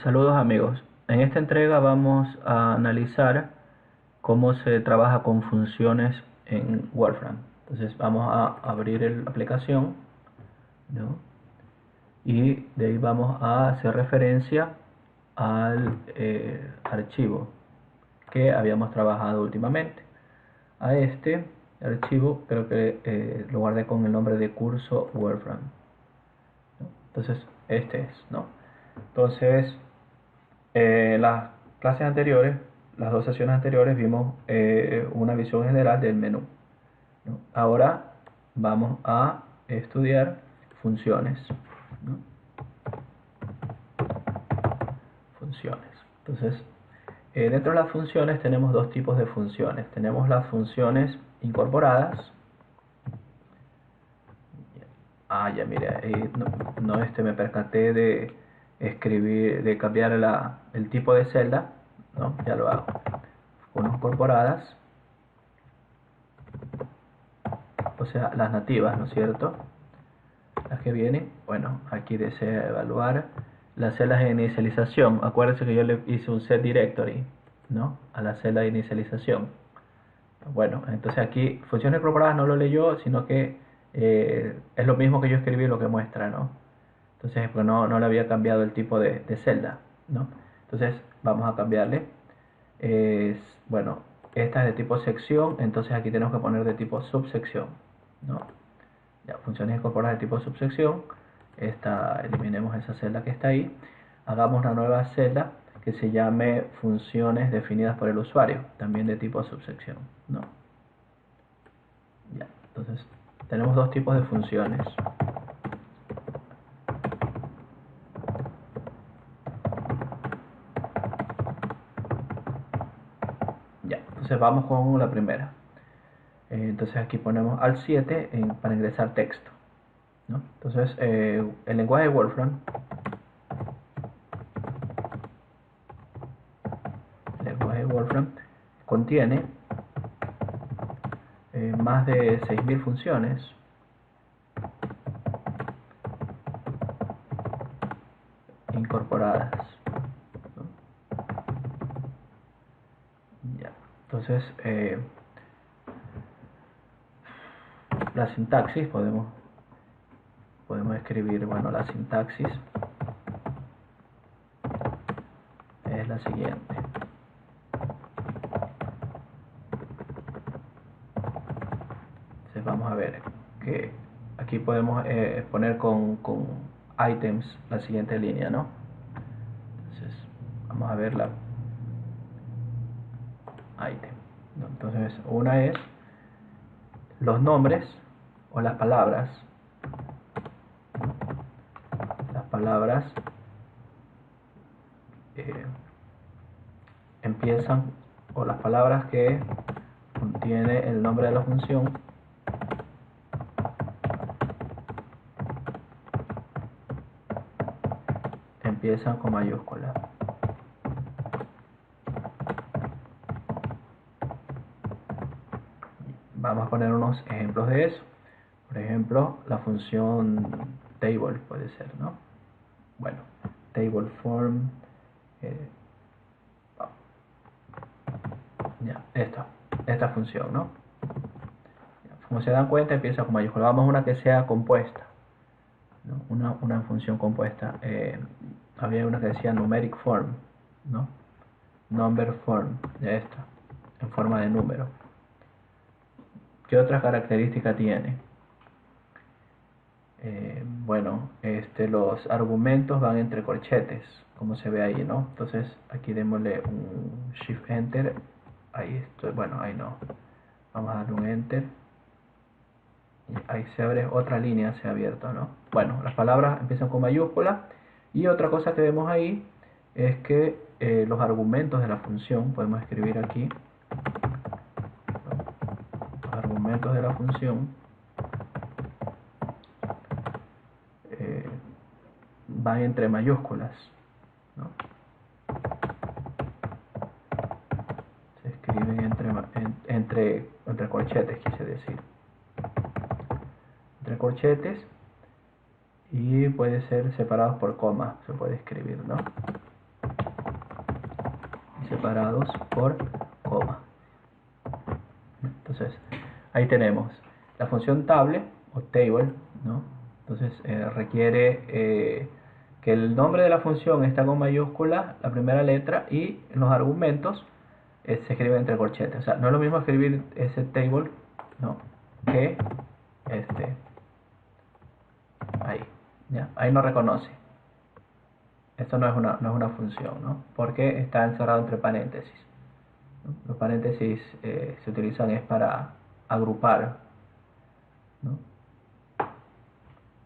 Saludos amigos. En esta entrega vamos a analizar cómo se trabaja con funciones en Wolfram. Entonces vamos a abrir la aplicación, ¿no? Y de ahí vamos a hacer referencia al archivo que habíamos trabajado últimamente. A este archivo creo que lo guardé con el nombre de curso Wolfram, ¿no? Entonces este es, ¿no? Entonces las clases anteriores, las dos sesiones anteriores, vimos una visión general del menú, ¿no? Ahora vamos a estudiar funciones, ¿no? Funciones. Entonces, dentro de las funciones tenemos dos tipos de funciones. Tenemos las funciones incorporadas. Ya mire, me percaté de escribir, de cambiar el tipo de celda, ¿no? Ya lo hago. Unas incorporadas, o sea, las nativas, ¿no es cierto? Las que vienen, bueno, aquí desea evaluar las celdas de inicialización. Acuérdense que yo le hice un set directory, ¿no? A la celda de inicialización. Bueno, entonces aquí funciones incorporadas no lo leyó, sino que es lo mismo que yo escribí lo que muestra, ¿no? Entonces, pues no le había cambiado el tipo de celda, ¿no? Entonces, vamos a cambiarle. Bueno, esta es de tipo sección, entonces aquí tenemos que poner de tipo subsección, ¿no? Ya, funciones incorporadas de tipo subsección. Eliminemos esa celda que está ahí. Hagamos una nueva celda que se llame funciones definidas por el usuario, también de tipo subsección, ¿no? Ya, entonces tenemos dos tipos de funciones. Ya, entonces vamos con la primera. Entonces aquí ponemos al 7 para ingresar texto, ¿no? Entonces el lenguaje de Wolfram, contiene más de 6000 funciones incorporadas, ¿no? Ya. Entonces la sintaxis podemos escribir, bueno, la sintaxis es la siguiente. Entonces vamos a ver que aquí podemos poner con items la siguiente línea, ¿no? Entonces vamos a ver la item, ¿no? Entonces una es los nombres o las palabras, eh, empiezan, o las palabras que contiene el nombre de la función empiezan con mayúscula. Vamos a poner unos ejemplos de eso. Por ejemplo, la función table puede ser, ¿no? Bueno, table form, ya, esta función, ¿no? Como se dan cuenta, empieza con mayúscula. Vamos a una que sea compuesta, ¿no? Una función compuesta. Había una que decía numeric form, ¿no? Number form, de esta, en forma de número. ¿Qué otra característica tiene? Bueno, los argumentos van entre corchetes, como se ve ahí, ¿no? Entonces aquí démosle un Shift Enter. Ahí estoy, bueno, ahí no. Vamos a darle un Enter. Y ahí se abre otra línea, se ha abierto, ¿no? Bueno, las palabras empiezan con mayúscula. Y otra cosa que vemos ahí es que los argumentos de la función, podemos escribir aquí, ¿no? Los argumentos de la función van entre mayúsculas, ¿no? Se escriben entre corchetes, quise decir. Entre corchetes, y puede ser separados por coma, se puede escribir, ¿no? separados por coma. Entonces, ahí tenemos la función table o table, ¿no? Entonces, requiere que el nombre de la función está con mayúscula, la primera letra, y los argumentos se escriben entre corchetes. O sea, no es lo mismo escribir ese table, ¿no?, que ahí, ¿ya? Ahí no reconoce. Esto no es una función, ¿no? Porque está encerrado entre paréntesis. Los paréntesis se utilizan es para agrupar, ¿no?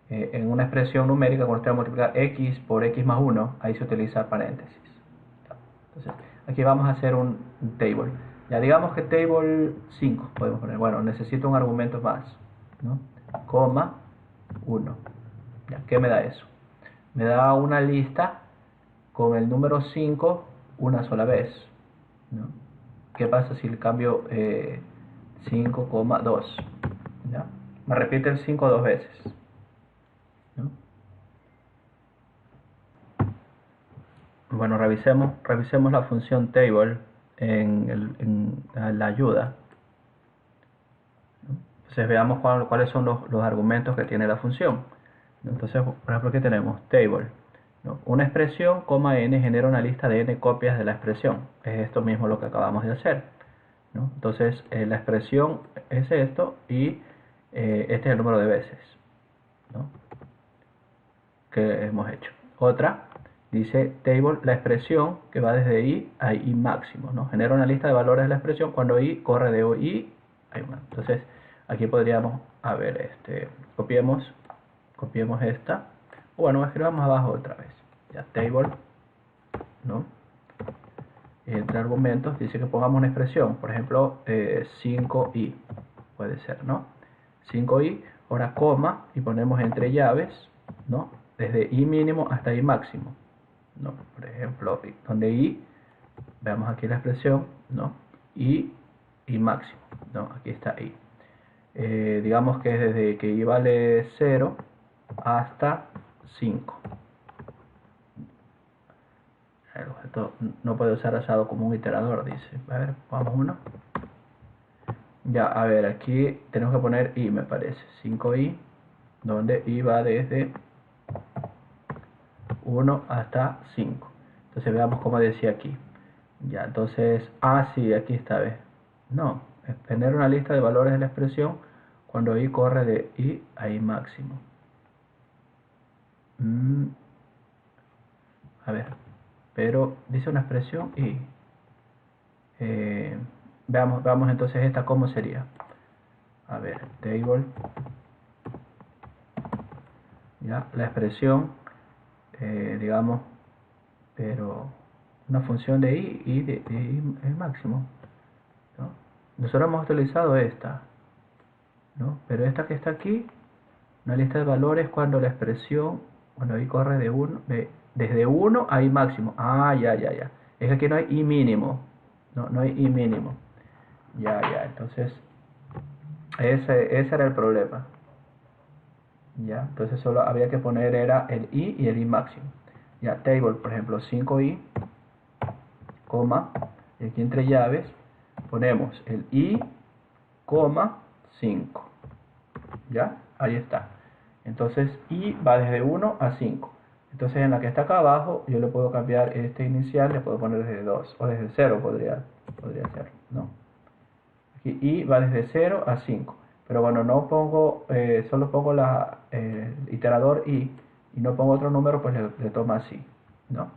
En una expresión numérica, cuando usted va a multiplicar x por x más 1, ahí se utiliza paréntesis. Entonces, aquí vamos a hacer un table. Ya digamos que table 5 podemos poner. Bueno, necesito un argumento más, ¿no? Coma 1. ¿Ya? ¿Qué me da eso? Me da una lista con el número 5 una sola vez, ¿no? ¿Qué pasa si le cambio 5,2? ¿Ya? Me repite el 5 dos veces, ¿no? Bueno, revisemos la función table en la ayuda, ¿no? Entonces veamos cuáles son los argumentos que tiene la función. Entonces, por ejemplo, aquí tenemos table, ¿no? Una expresión, n, genera una lista de n copias de la expresión. Es esto mismo lo que acabamos de hacer, ¿no? Entonces, la expresión es esto y este es el número de veces, ¿no?, que hemos hecho. Otra dice table, la expresión que va desde i a i máximo, ¿no? Genera una lista de valores de la expresión cuando i corre de i a i máximo. Entonces, aquí podríamos, a ver, copiemos esta. Bueno, escribamos abajo otra vez. Ya, table, ¿no? Y entre argumentos dice que pongamos una expresión, por ejemplo, 5i, puede ser, ¿no? 5i, ahora coma, y ponemos entre llaves, ¿no?, desde i mínimo hasta i máximo, ¿no? Por ejemplo, donde i, veamos aquí la expresión, ¿no?, i máximo, ¿no? Aquí está i. Digamos que es desde que i vale 0 hasta 5. El objeto no puede ser usado como un iterador, dice. A ver, vamos uno. Ya, a ver, aquí tenemos que poner i, me parece. 5i, donde i va desde 1 hasta 5. Entonces veamos cómo decía aquí. Ya, entonces, sí, aquí está, ¿ves? No, es tener una lista de valores de la expresión cuando i corre de i a i máximo. A ver, pero dice una expresión y veamos entonces esta cómo sería. A ver, table, ya, la expresión, digamos, pero una función de i y de i es máximo, ¿no? Nosotros hemos utilizado esta, ¿no? Pero esta que está aquí, una lista de valores cuando la expresión, cuando i corre desde 1 a i máximo. Ya. Es que aquí no hay i mínimo. No hay i mínimo. Ya. Entonces, ese era el problema. Ya, entonces solo había que poner era el i y el i máximo. Ya, table, por ejemplo, 5i, coma, y aquí entre llaves ponemos el i, coma, 5. Ya, ahí está. Entonces i va desde 1 a 5. Entonces en la que está acá abajo yo le puedo cambiar este inicial, le puedo poner desde 2 o desde 0 podría ser, ¿no? Aquí i va desde 0 a 5. Pero bueno, no pongo, solo pongo el iterador i y no pongo otro número, pues le toma así, ¿no?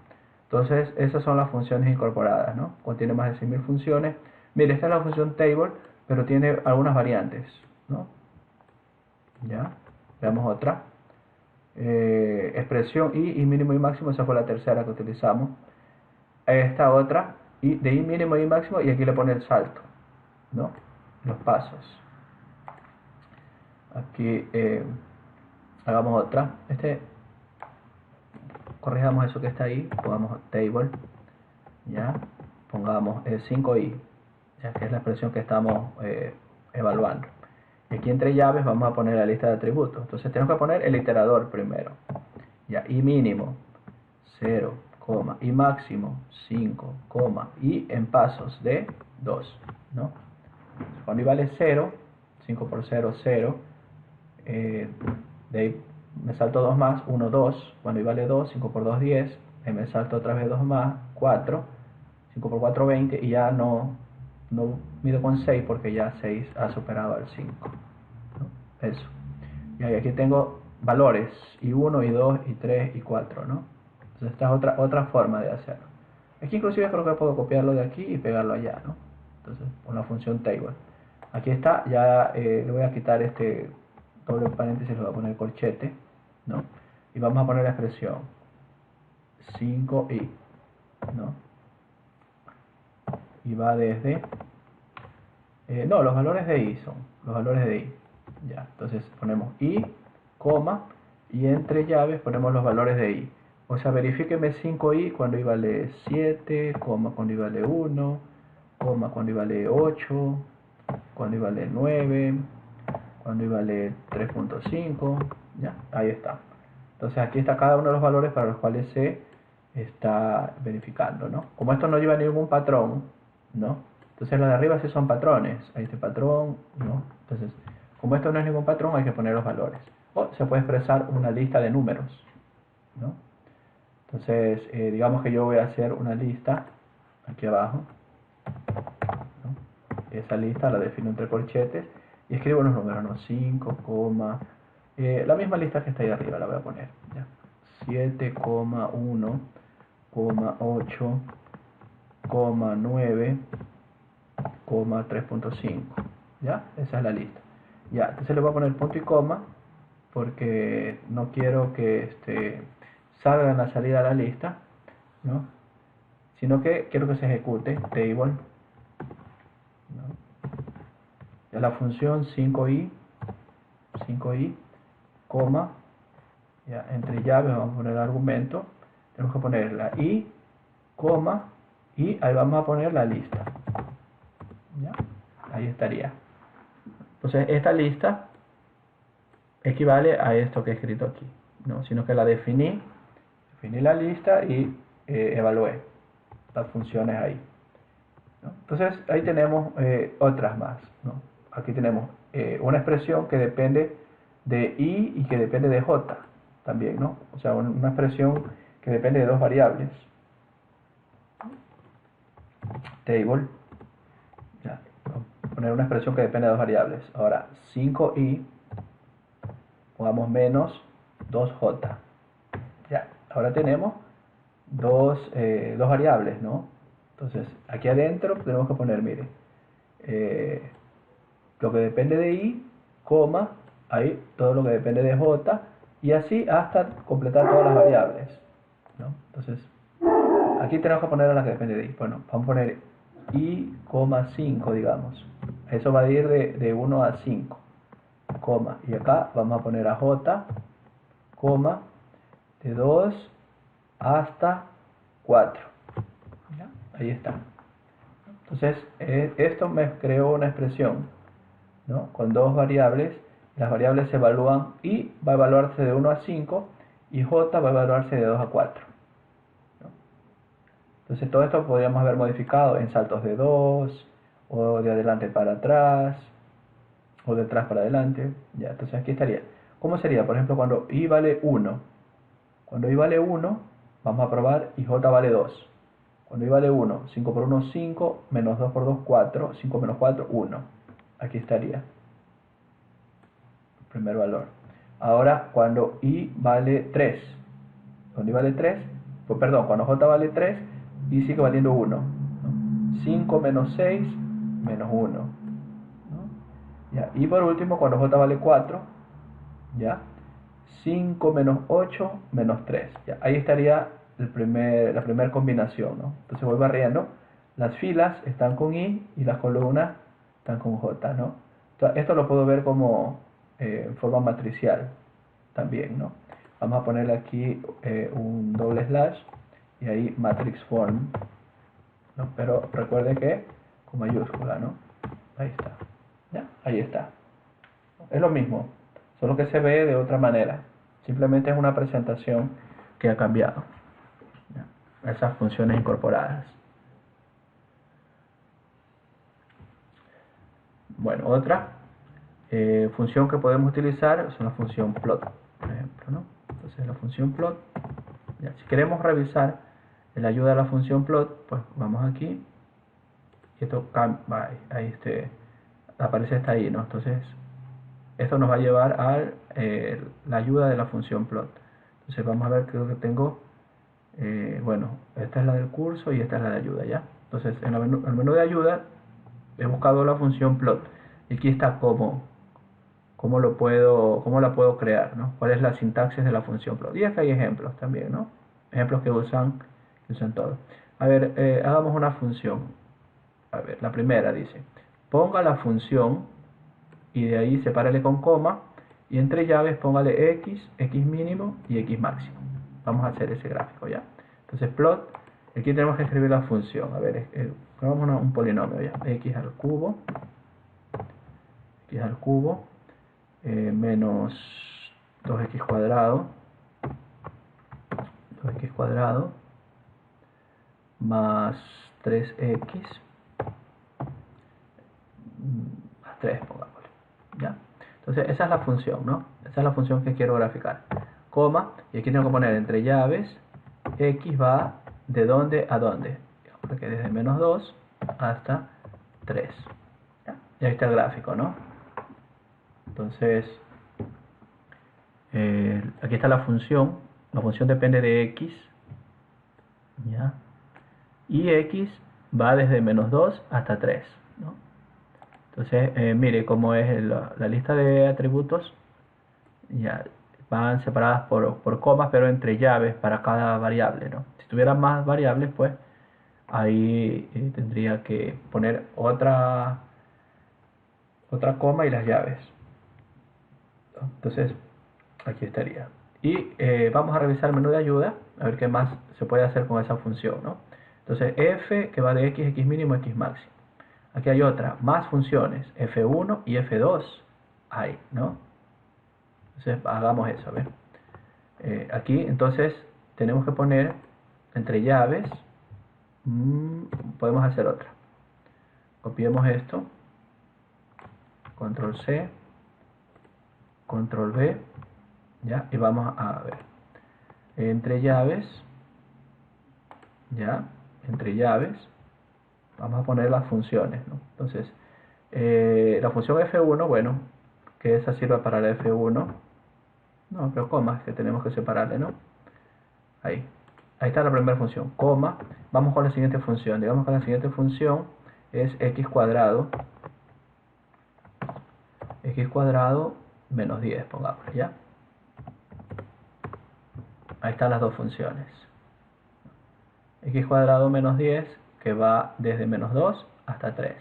Entonces esas son las funciones incorporadas, ¿no? Contiene más de 6.000 funciones. Mire, esta es la función table, pero tiene algunas variantes, ¿no? Ya, veamos otra. Expresión i mínimo y máximo, esa fue la tercera que utilizamos. Esta otra, de i mínimo y máximo, y aquí le pone el salto, ¿no? Los pasos. Aquí hagamos otra. Corrijamos eso que está ahí, pongamos table, ya, pongamos 5i, ya que es la expresión que estamos evaluando. Y aquí entre llaves vamos a poner la lista de atributos. Entonces tenemos que poner el iterador primero. Ya, i mínimo 0, coma, y máximo 5, coma, y en pasos de 2, ¿no? Cuando i vale 0, 5 por 0, 0, de ahí me salto 2 más, 1, 2, cuando i vale 2, 5 por 2, 10, ahí me salto otra vez 2 más, 4, 5 por 4, 20, y ya no mido con 6 porque ya 6 ha superado al 5, ¿no? Eso. Y ahí aquí tengo valores, i1, i2, i3, i4, ¿no? Entonces esta es otra forma de hacerlo. Aquí inclusive creo que puedo copiarlo de aquí y pegarlo allá, ¿no? Entonces con la función table. Aquí está, ya le voy a quitar este doble paréntesis, le voy a poner corchete, ¿no? Y vamos a poner la expresión 5i, ¿no? Y va desde... no, los valores de i son, los valores de i. Ya, entonces ponemos i, coma, y entre llaves ponemos los valores de i. O sea, verifíqueme 5i cuando i vale 7, coma cuando i vale 1, coma cuando i vale 8, cuando i vale 9, cuando i vale 3.5, ya, ahí está. Entonces aquí está cada uno de los valores para los cuales se está verificando, ¿no? Como esto no lleva ningún patrón, ¿no? Entonces los de arriba sí son patrones, ahí este patrón, ¿no? Entonces, como esto no es ningún patrón, hay que poner los valores. O se puede expresar una lista de números, ¿no? Entonces, digamos que yo voy a hacer una lista aquí abajo, ¿no? Esa lista la defino entre corchetes y escribo los números, ¿no? 5, la misma lista que está ahí arriba la voy a poner, ¿ya? 7, 1, 8, 9, 3.5, ¿ya? Esa es la lista. Ya, entonces le voy a poner punto y coma porque no quiero que salga en la salida de la lista, ¿no? Sino que quiero que se ejecute table, ¿no? Ya la función 5i, coma, ya, entre llaves vamos a poner el argumento, tenemos que poner la i, coma, y ahí vamos a poner la lista, ¿ya? Ahí estaría. Entonces esta lista equivale a esto que he escrito aquí, ¿no? Sino que la definí la lista y evalué las funciones ahí, ¿no? Entonces ahí tenemos otras más, ¿no? Aquí tenemos una expresión que depende de i y que depende de j también, ¿no? O sea, una expresión que depende de dos variables. Table, ya, vamos a poner una expresión que depende de dos variables. Ahora 5i, pongamos menos 2j. Ya, ahora tenemos dos variables, ¿no? Entonces, aquí adentro tenemos que poner, mire, lo que depende de i, coma, ahí todo lo que depende de j, y así hasta completar todas las variables, ¿no? Entonces, aquí tenemos que poner a la que depende de i. Bueno, vamos a poner i, 5, digamos. Eso va a ir de 1 a 5, coma, y acá vamos a poner a j, coma, de 2 hasta 4. ¿Ya? Ahí está. Entonces, esto me creó una expresión, ¿no? Con dos variables. Las variables se evalúan, i va a evaluarse de 1 a 5 y j va a evaluarse de 2 a 4. ¿No? Entonces, todo esto podríamos haber modificado en saltos de 2, o de adelante para atrás, o de atrás para adelante. Ya, entonces aquí estaría. ¿Cómo sería? Por ejemplo, cuando i vale 1. Cuando i vale 1, vamos a probar y j vale 2. Cuando i vale 1, 5 por 1, 5, menos 2 por 2, 4, 5 menos 4, 1. Aquí estaría el primer valor. Ahora, cuando i vale 3. Cuando i vale 3, pues perdón, cuando j vale 3, i sigue valiendo 1. ¿No? 5 menos 6, menos 1. ¿No? Ya. Y por último, cuando j vale 4, ¿ya? 5 menos 8 menos 3. ¿Ya? Ahí estaría la primera combinación, ¿no? Entonces voy barriendo. Las filas están con i y las columnas están con j, ¿no? Entonces, esto lo puedo ver como en forma matricial también, ¿no? Vamos a ponerle aquí un doble slash y ahí matrix form, ¿no? Pero recuerde que con mayúscula, ¿no? Ahí está. ¿Ya? Ahí está. Es lo mismo, solo que se ve de otra manera. Simplemente es una presentación que ha cambiado. ¿Ya? esas funciones incorporadas. Bueno, otra función que podemos utilizar es una función plot, por ejemplo, ¿no? Entonces la función plot, ya, si queremos revisar la ayuda de la función plot, pues vamos aquí y esto ahí aparece hasta ahí, ¿no? Entonces esto nos va a llevar a la ayuda de la función plot. Entonces vamos a ver, creo que tengo, bueno, esta es la del curso y esta es la de ayuda, ¿ya? Entonces en el menú de ayuda he buscado la función plot y aquí está cómo la puedo crear, ¿no? ¿Cuál es la sintaxis de la función plot? Y acá hay ejemplos también, ¿no? Ejemplos que usan todos. A ver, hagamos una función. A ver, la primera dice, ponga la función y de ahí sepárale con coma y entre llaves póngale x, x mínimo y x máximo. Vamos a hacer ese gráfico, ¿ya? Entonces plot, aquí tenemos que escribir la función. A ver, hagamos un polinomio, ¿ya? X al cubo menos 2x cuadrado más 3x más 3, pongámosle, ¿ya? Entonces esa es la función, ¿no? Esa es la función que quiero graficar. Coma, y aquí tengo que poner entre llaves, x va de dónde a dónde. Porque desde menos 2 hasta 3. ¿Ya? Y ahí está el gráfico, ¿no? Entonces, aquí está la función. La función depende de x, ¿ya? Y x va desde menos 2 hasta 3, ¿no? Entonces, mire cómo es la lista de atributos. Ya van separadas por comas, pero entre llaves para cada variable, ¿no? Si tuviera más variables, pues ahí tendría que poner otra coma y las llaves. Entonces, aquí estaría. Y vamos a revisar el menú de ayuda, a ver qué más se puede hacer con esa función, ¿no? Entonces, f que va de x, x mínimo, x máximo. Aquí hay otra, más funciones, f1 y f2 hay, ¿no? Entonces, hagamos eso, a ver. Aquí, entonces, tenemos que poner entre llaves, podemos hacer otra. Copiemos esto, control C, control V, ¿ya? Y vamos a ver. Entre llaves, ¿ya? Entre llaves, vamos a poner las funciones, ¿no? Entonces, la función F1, bueno, que esa sirva para la F1, no, pero comas que tenemos que separarle, ¿no? Ahí está la primera función, coma, vamos con la siguiente función, digamos que la siguiente función es x cuadrado menos 10, pongamos, ¿ya? Ahí están las dos funciones. X cuadrado menos 10, que va desde menos 2 hasta 3.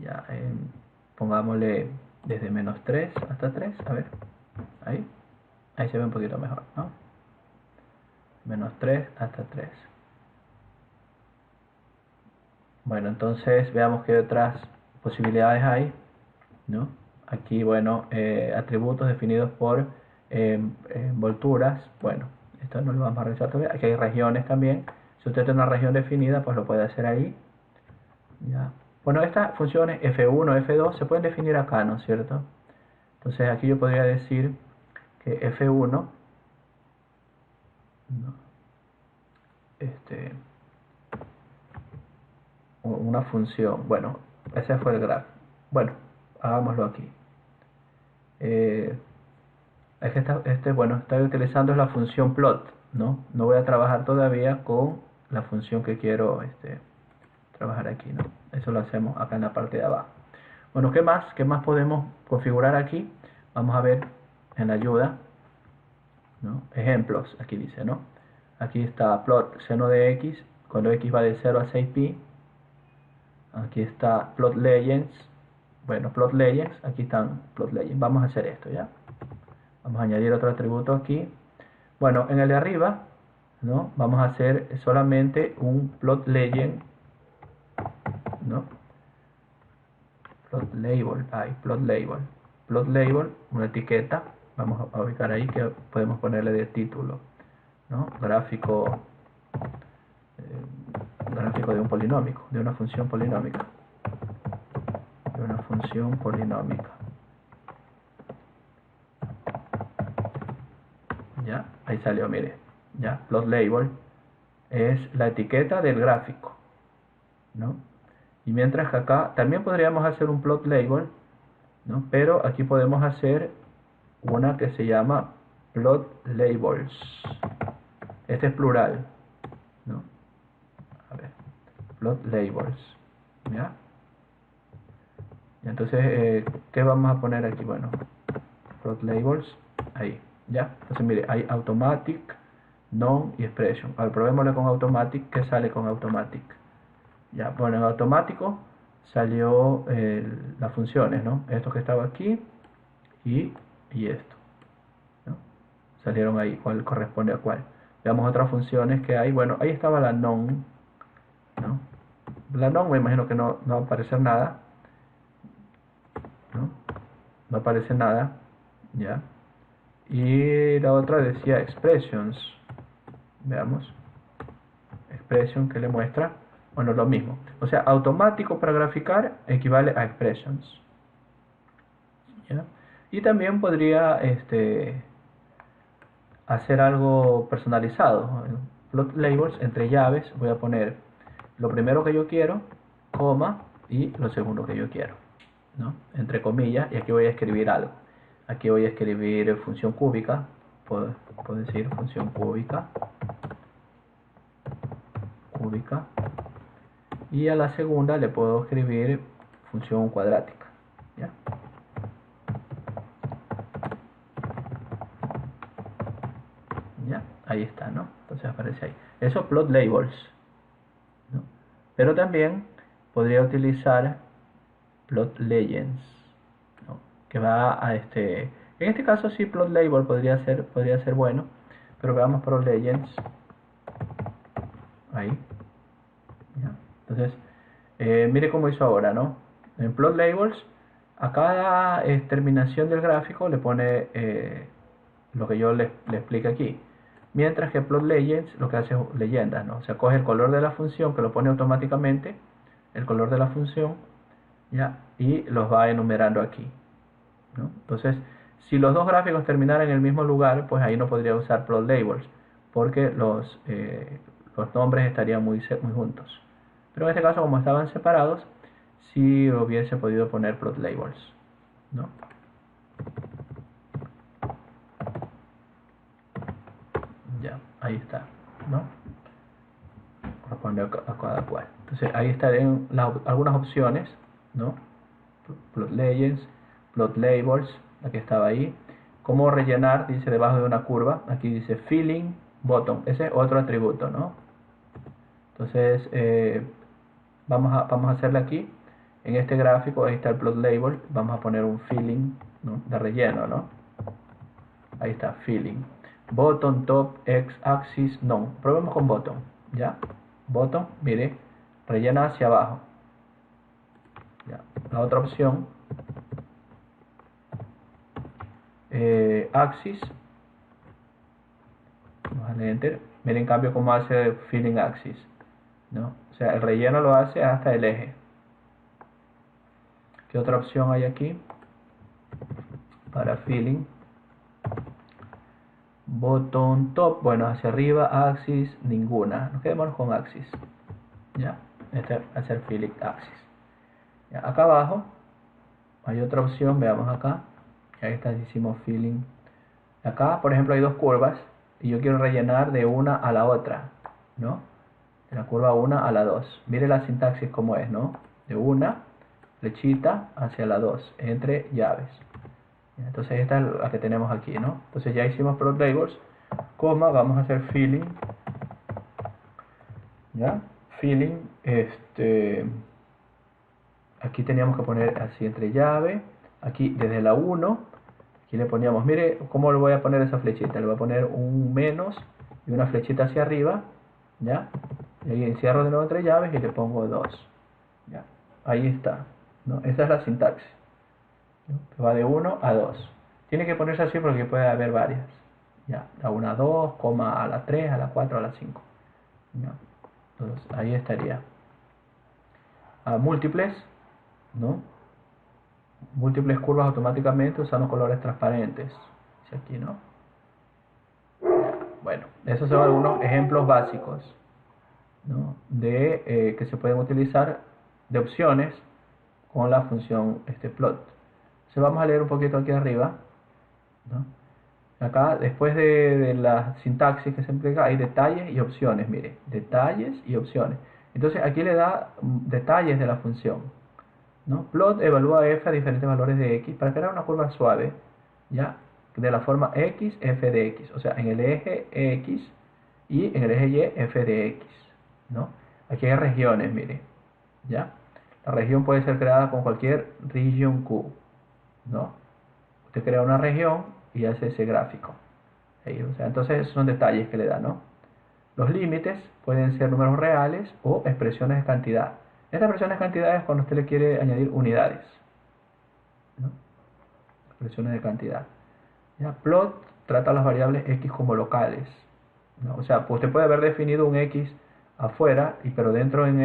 Ya, pongámosle desde menos 3 hasta 3, a ver, ahí se ve un poquito mejor, ¿no? Menos 3 hasta 3. Bueno, entonces veamos qué otras posibilidades hay, ¿no? Aquí, bueno, atributos definidos por envolturas. Bueno, esto no lo vamos a revisar todavía. Aquí hay regiones también. Si usted tiene una región definida, pues lo puede hacer ahí. ¿Ya? Bueno, estas funciones F1, F2 se pueden definir acá, ¿no es cierto? Entonces aquí yo podría decir que F1, ¿no? Una función, bueno, ese fue el graph. Bueno, hagámoslo aquí. Es que bueno, estoy utilizando la función plot, ¿no? No voy a trabajar todavía con la función que quiero trabajar aquí, ¿no? Eso lo hacemos acá en la parte de abajo. Bueno, ¿qué más? ¿Qué más podemos configurar aquí? Vamos a ver en la ayuda, ¿no? Ejemplos, aquí dice, ¿no? Aquí está plot seno de x, cuando x va de 0 a 6pi. Aquí está plot legends. Bueno, plot legends, aquí están plot legends. Vamos a hacer esto, ¿ya? Vamos a añadir otro atributo aquí. Bueno, en el de arriba, ¿no? Vamos a hacer solamente un plot legend, ¿no? Plot label, plot label, una etiqueta. Vamos a ubicar ahí que podemos ponerle de título, ¿no? Gráfico un polinómico, de una función polinómica. De una función polinómica. Ya, ahí salió, mire. Ya, plot label es la etiqueta del gráfico, ¿no? Y mientras que acá también podríamos hacer un plot label, ¿no? Pero aquí podemos hacer una que se llama plot labels. Este es plural, ¿no? A ver, plot labels, ¿ya? Y entonces, ¿qué vamos a poner aquí? Bueno, plot labels, ahí, ¿ya? Entonces, mire, hay automatic, non y expression. Ahora probémosle con automatic. ¿Qué sale con automatic? Ya, bueno, en automático salió las funciones, ¿no? Esto que estaba aquí y esto, ¿no? Salieron ahí, cuál corresponde a cuál. Veamos otras funciones que hay. Bueno, ahí estaba la non, ¿no? La non me imagino que no va a aparecer nada, ¿no? No aparece nada, ¿ya? Y la otra decía expressions. Veamos. Expression que le muestra, bueno, lo mismo. O sea, automático para graficar equivale a expressions, ¿ya? Y también podría hacer algo personalizado. Plot labels entre llaves voy a poner lo primero que yo quiero, coma, y lo segundo que yo quiero, ¿no? Entre comillas, y aquí voy a escribir algo. Aquí voy a escribir función cúbica, puedo decir función cúbica, y a la segunda le puedo escribir función cuadrática, ¿ya? ¿Ya? Ahí está, ¿no? Entonces aparece ahí. Eso plot labels, ¿no? Pero también podría utilizar plot legends, ¿no? Que va a en este caso sí, plot label podría ser bueno, pero veamos plot legends. Ahí, ¿ya? Entonces, mire cómo hizo ahora, ¿no? En plot labels, a cada terminación del gráfico le pone lo que yo le explico aquí. Mientras que plot legends lo que hace es leyendas, ¿no? O sea, coge el color de la función, que lo pone automáticamente, el color de la función, ¿ya? Y los va enumerando aquí, ¿no? Entonces, si los dos gráficos terminaran en el mismo lugar, pues ahí no podría usar plot labels, porque los nombres estarían muy juntos. Pero en este caso, como estaban separados, sí hubiese podido poner plot labels, ¿no? Ya, ahí está, ¿no? Corresponde a cada cual. Entonces ahí estarían algunas opciones, ¿no? Plot legends, plot labels, aquí estaba ahí. Cómo rellenar, dice debajo de una curva. Aquí dice filling bottom, ese es otro atributo, ¿no? Entonces vamos a hacerle aquí. En este gráfico, ahí está el plot label. Vamos a poner un filling, ¿no? De relleno, ¿no? Ahí está, filling. Bottom, top, x axis, no. Probemos con bottom, ¿ya? Bottom, mire, rellena hacia abajo. ¿Ya? La otra opción, axis, vamos a darle enter. Miren en cambio cómo hace filling axis, ¿no? O sea, el relleno lo hace hasta el eje. ¿Qué otra opción hay aquí? Para filling. Bottom, top, bueno, hacia arriba, axis, ninguna. Nos quedamos con axis, ¿ya? Este es hacer filling axis. ¿Ya? Acá abajo hay otra opción, veamos acá. Ahí está, hicimos filling. Acá, por ejemplo, hay dos curvas y yo quiero rellenar de una a la otra, ¿no? De la curva 1 a la 2. Mire la sintaxis como es, ¿no? De una flechita hacia la 2, entre llaves. Entonces esta es la que tenemos aquí, ¿no? Entonces ya hicimos plot labels, coma, vamos a hacer filling, ¿ya? Filling, aquí teníamos que poner así entre llave, aquí desde la 1, aquí le poníamos, mire cómo le voy a poner esa flechita, le voy a poner un menos y una flechita hacia arriba, ¿ya? Y ahí encierro de nuevo entre llaves y le pongo 2, ¿ya? Ahí está, ¿no? Esa es la sintaxis, ¿no? Que va de 1 a 2. Tiene que ponerse así porque puede haber varias, ¿ya? A 1 a 2, a la 3, a la 4, a la 5, ¿ya? Entonces ahí estaría, a múltiples, ¿no? Múltiples curvas automáticamente usando colores transparentes. Dice aquí, ¿no? Bueno, esos son algunos ejemplos básicos, ¿no? De que se pueden utilizar de opciones con la función plot. Entonces vamos a leer un poquito aquí arriba, ¿no? Acá, después de la sintaxis que se emplea, hay detalles y opciones. Mire, detalles y opciones. Entonces aquí le da detalles de la función, ¿no? Plot evalúa f a diferentes valores de x para crear una curva suave, ¿ya? De la forma x, f de x. O sea, en el eje x y en el eje y, f de x, ¿no? Aquí hay regiones, mire, ¿ya? La región puede ser creada con cualquier region Q, ¿no? Usted crea una región y hace ese gráfico. O sea, entonces esos son detalles que le da, ¿no? Los límites pueden ser números reales o expresiones de cantidad. Esta expresión de cantidad es cuando usted le quiere añadir unidades, ¿no? Expresiones de cantidad. ¿Ya? Plot trata las variables x como locales, ¿no? O sea, pues usted puede haber definido un x afuera, pero dentro en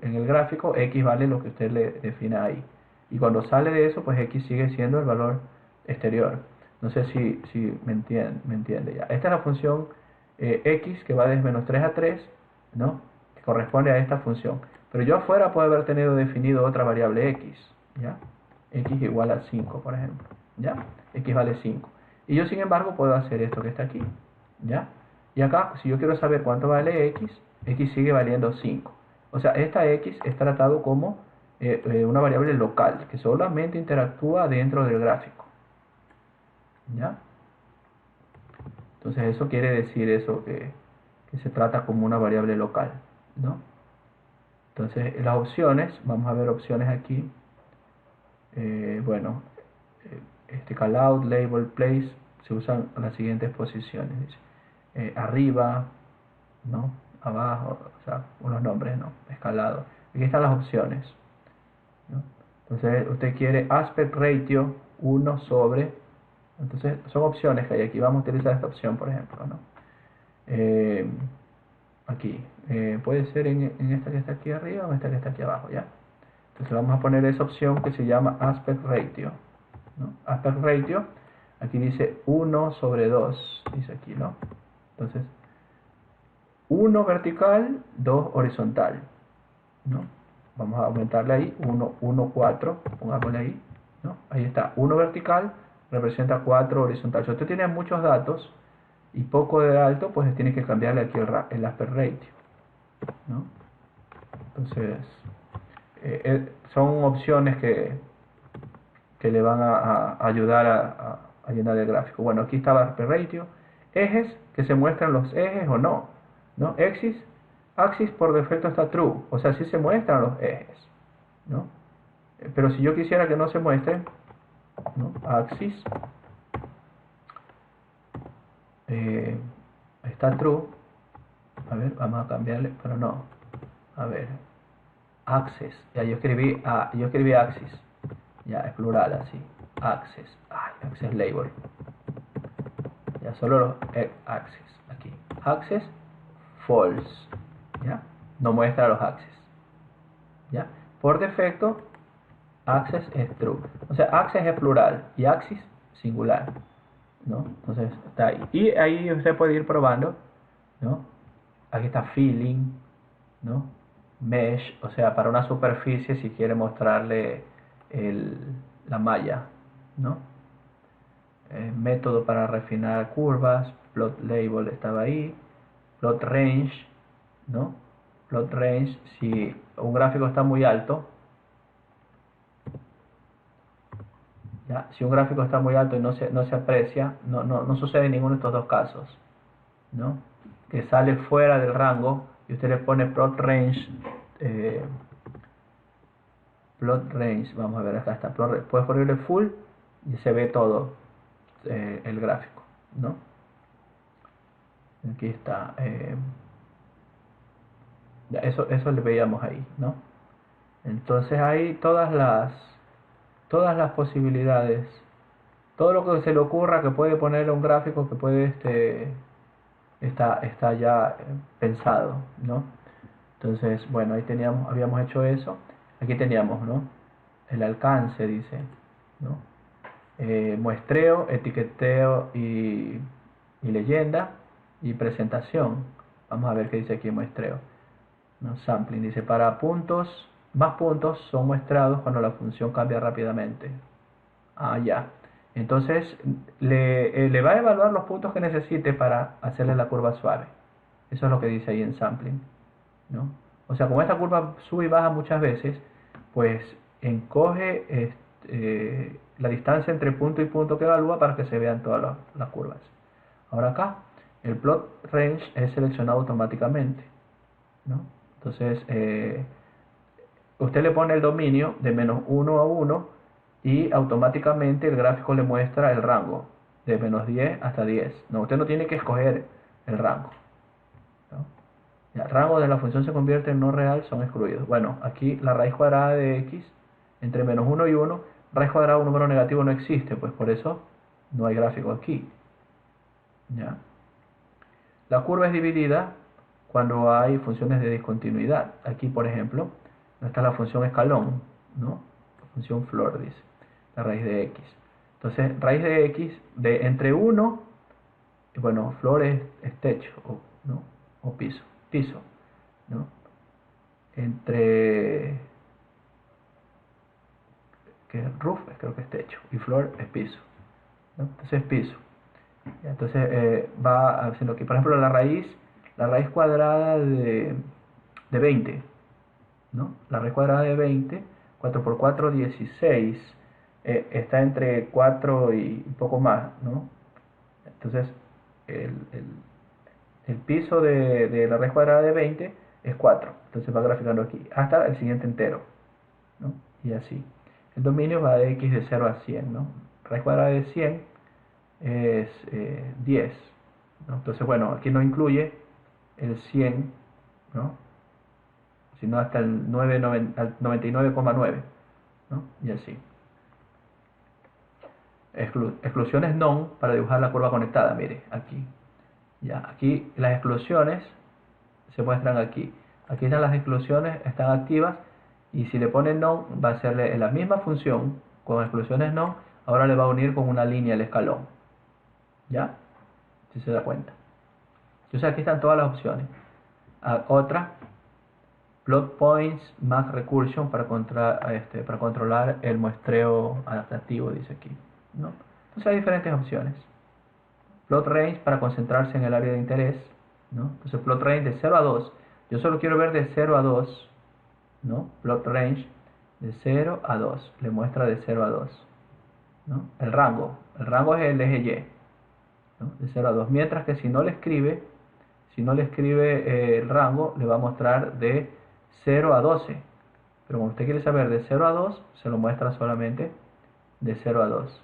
el gráfico x vale lo que usted le defina ahí. Y cuando sale de eso, pues x sigue siendo el valor exterior. No sé si me entiende ya. Esta es la función x que va desde menos 3 a 3, ¿no? Que corresponde a esta función. Pero yo afuera puedo haber tenido definido otra variable x, ¿ya? X igual a 5, por ejemplo, ¿ya? X vale 5. Y yo, sin embargo, puedo hacer esto que está aquí, ¿ya? Y acá, si yo quiero saber cuánto vale x sigue valiendo 5. O sea, esta x es tratado como una variable local, que solamente interactúa dentro del gráfico, ¿ya? Entonces eso quiere decir eso, que se trata como una variable local, ¿no? Entonces las opciones, vamos a ver opciones aquí. Bueno, callout, label, place, se usan las siguientes posiciones. Dice, arriba, ¿no? Abajo, o sea, unos nombres, ¿no? Escalado. Aquí están las opciones, ¿no? Entonces usted quiere aspect ratio 1 sobre, entonces son opciones que hay aquí. Vamos a utilizar esta opción, por ejemplo, ¿no? Aquí, puede ser en esta que está aquí arriba o en esta que está aquí abajo, ¿ya? Entonces vamos a poner esa opción que se llama aspect ratio, ¿no? Aspect ratio, aquí dice 1 sobre 2, dice aquí, ¿no? Entonces, 1 vertical, 2 horizontal, ¿no? Vamos a aumentarle ahí, 1, 1, 4, pongámosle ahí, ¿no? Ahí está, 1 vertical representa 4 horizontal. Si usted tiene muchos datos y poco de alto, pues tiene que cambiarle aquí el aspect ratio, ¿no? Entonces, son opciones que le van a ayudar a llenar el gráfico. Bueno, aquí está el aspect ratio. Ejes, que se muestran los ejes o no, ¿no? Axis por defecto está true, o sea, sí se muestran los ejes, ¿no? Pero si yo quisiera que no se muestren, ¿no? Axis está true. A ver, vamos a cambiarle, pero no. A ver, access, ya yo escribí axis, ya es plural así, access, access label, ya solo los access aquí, access false, ya no muestra los access, ya por defecto access es true, o sea, access es plural y axis singular, ¿no? Entonces está ahí, y ahí usted puede ir probando, ¿no? Aquí está filling, ¿no? Mesh, o sea, para una superficie si quiere mostrarle la malla, ¿no? Método para refinar curvas, plot label estaba ahí, plot range, ¿no? Plot range, si un gráfico está muy alto, ¿ya? Si un gráfico está muy alto y no se aprecia, no sucede en ninguno de estos dos casos, ¿no? Que sale fuera del rango y usted le pone plot range, vamos a ver, acá está, puedes ponerle full y se ve todo el gráfico, ¿no? Aquí está, eso le veíamos ahí, ¿no? Entonces hay todas las posibilidades, todo lo que se le ocurra que puede ponerle un gráfico que puede está ya pensado, ¿no? Entonces, bueno, ahí habíamos hecho eso. aquí teníamos, ¿no? El alcance, dice, ¿no? Muestreo, etiqueteo y leyenda y presentación. Vamos a ver qué dice aquí muestreo, ¿no? Sampling, dice para puntos, más puntos son muestrados cuando la función cambia rápidamente. Ah, ya. Entonces le va a evaluar los puntos que necesite para hacerle la curva suave. Eso es lo que dice ahí en sampling, ¿no? O sea, como esta curva sube y baja muchas veces, pues encoge la distancia entre punto y punto que evalúa para que se vean todas las curvas. Ahora acá, el plot range es seleccionado automáticamente, ¿no? Entonces, usted le pone el dominio de -1 a 1 y automáticamente el gráfico le muestra el rango de -10 hasta 10. No, usted no tiene que escoger el rango, ¿no? El rango de la función se convierte en no real, son excluidos. Bueno, aquí la raíz cuadrada de x entre -1 y 1, raíz cuadrada de un número negativo no existe, pues por eso no hay gráfico aquí. ¿Ya? La curva es dividida cuando hay funciones de discontinuidad. Aquí, por ejemplo, no está la función escalón, ¿no? La función floor, dice, la raíz de x. Entonces, raíz de x de entre 1, bueno, floor es techo, ¿no? O piso, ¿no? Entre, que roof creo que es techo, y floor es piso, ¿no? Entonces, piso. Entonces, va haciendo que, por ejemplo, la raíz cuadrada de 20, ¿no? La raíz cuadrada de 20, 4 por 4, 16, está entre 4 y poco más, ¿no? Entonces, el, el, el piso de la raíz cuadrada de 20 es 4. Entonces va graficando aquí hasta el siguiente entero, ¿no? Y así. El dominio va de x de 0 a 100, ¿no? Raíz cuadrada de 100 es 10, ¿no? Entonces, bueno, aquí no incluye el 100, ¿no? Sino hasta el 99,9, ¿no? Y así. Exclusiones non para dibujar la curva conectada, mire, aquí. Ya, aquí las exclusiones se muestran aquí. Aquí están las exclusiones, están activas, y si le pone non, va a hacerle la misma función con exclusiones non, ahora le va a unir con una línea el escalón. ¿Ya? Si se da cuenta. Entonces aquí están todas las opciones. Otra, plot points max recursion para controlar el muestreo adaptativo, dice aquí, ¿no? Entonces hay diferentes opciones. Plot range para concentrarse en el área de interés, ¿no? Entonces plot range de 0 a 2. Yo solo quiero ver de 0 a 2, ¿no? Plot range de 0 a 2. Le muestra de 0 a 2, ¿no? El rango es el eje Y, ¿no? De 0 a 2. Mientras que si no le escribe el rango, le va a mostrar de 0 a 12. Pero como usted quiere saber de 0 a 2, se lo muestra solamente de 0 a 2.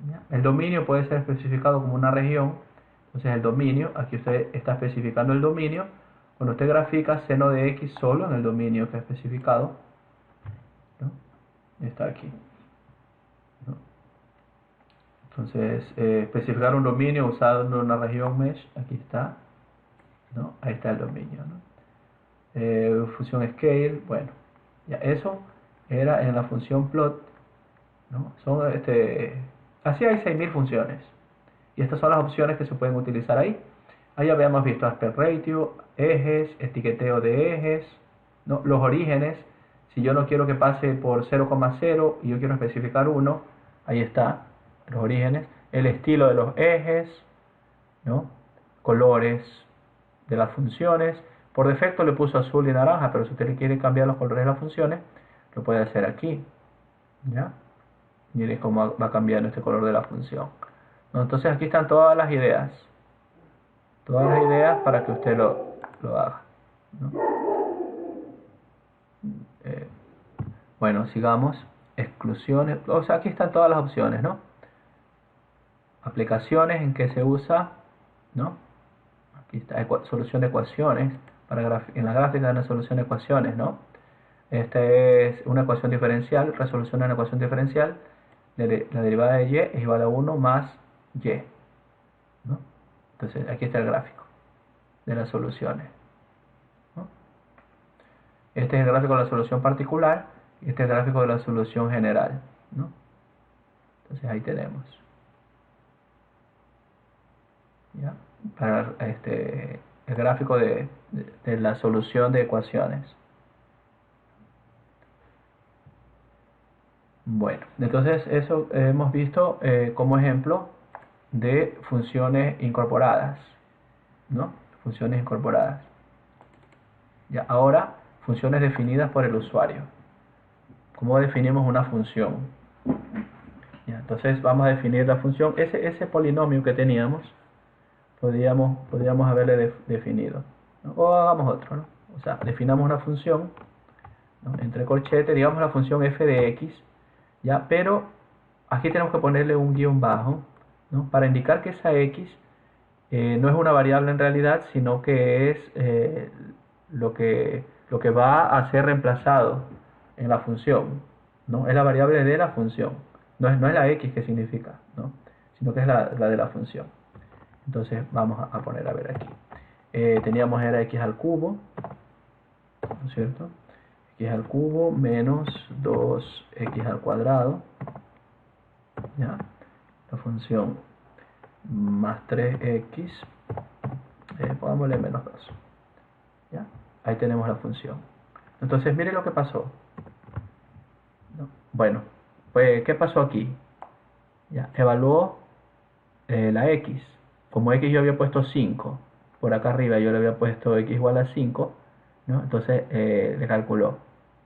¿Ya? El dominio puede ser especificado como una región. Entonces el dominio, aquí usted está especificando el dominio. Cuando usted grafica seno de x solo en el dominio que ha especificado, ¿no? Está aquí, ¿no? Entonces, especificar un dominio usando una región mesh, aquí está, ¿no? Ahí está el dominio, ¿no? Función scale, bueno, ya eso era en la función plot, ¿no? Así hay 6000 funciones, y estas son las opciones que se pueden utilizar ahí. Ahí habíamos visto aspect ratio, ejes, etiqueteo de ejes, ¿no? Los orígenes. Si yo no quiero que pase por 0,0 y yo quiero especificar 1, ahí está, los orígenes. El estilo de los ejes, ¿no? Colores de las funciones. Por defecto le puso azul y naranja, pero si usted le quiere cambiar los colores de las funciones, lo puede hacer aquí, ¿ya? Mire cómo va cambiando este color de la función, ¿no? Entonces aquí están todas las ideas para que usted lo haga, ¿no? Bueno, sigamos. Exclusiones, o sea, aquí están todas las opciones, ¿no? Aplicaciones en que se usa, ¿no? Aquí está solución de ecuaciones. En la gráfica de una solución de ecuaciones, ¿no? Esta es una ecuación diferencial, resolución de una ecuación diferencial. La derivada de y es igual a 1 más y, ¿no? Entonces aquí está el gráfico de las soluciones, ¿no? Este es el gráfico de la solución particular y este es el gráfico de la solución general, ¿no? Entonces ahí tenemos, ¿ya? Para el gráfico de la solución de ecuaciones. Bueno, entonces eso hemos visto como ejemplo de funciones incorporadas, ¿no? Funciones incorporadas. Ya, ahora, funciones definidas por el usuario. ¿Cómo definimos una función? Ya, entonces vamos a definir la función. Ese polinomio que teníamos, podríamos haberle definido, ¿no? O hagamos otro, ¿no? O sea, definamos una función, ¿no? Entre corchetes, digamos la función f de x, ¿ya? Pero aquí tenemos que ponerle un guión bajo, ¿no? Para indicar que esa x no es una variable en realidad, sino que es lo que va a ser reemplazado en la función, ¿no? Es la variable de la función, no es la x que significa, ¿no? Sino que es la de la función. Entonces vamos a poner a ver aquí. Teníamos era x al cubo, ¿no es cierto? X al cubo menos 2x al cuadrado, ¿ya? La función más 3x, pongámosle menos 2, ¿ya? Ahí tenemos la función. Entonces mire lo que pasó, ¿no? Bueno, pues ¿qué pasó aquí? Ya, evaluó la x. Como x yo había puesto 5, por acá arriba yo le había puesto x igual a 5, ¿no? Entonces le calculó,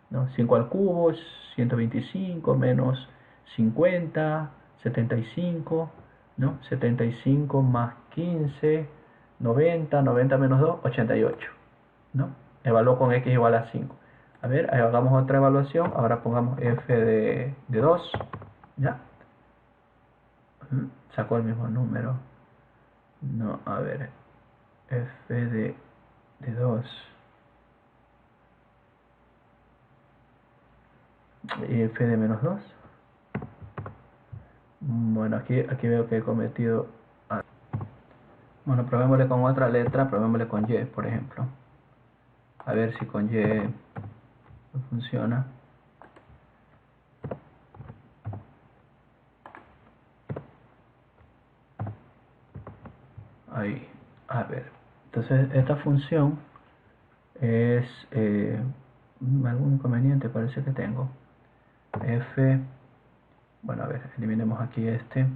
¿no? 5 al cubo, 125 menos 50, 75, ¿no? 75 más 15, 90, 90 menos 2, 88, ¿no? Evaluó con x igual a 5. A ver, hagamos otra evaluación. Ahora pongamos f de 2, ¿ya? Sacó el mismo número. No, a ver, f de 2 y f de menos 2. Bueno, aquí veo que he cometido... Bueno, probémosle con otra letra, probémosle con y, por ejemplo. A ver si con y no funciona. Ahí, a ver. Entonces esta función es algún inconveniente parece que tengo. F, bueno, a ver, eliminemos aquí este.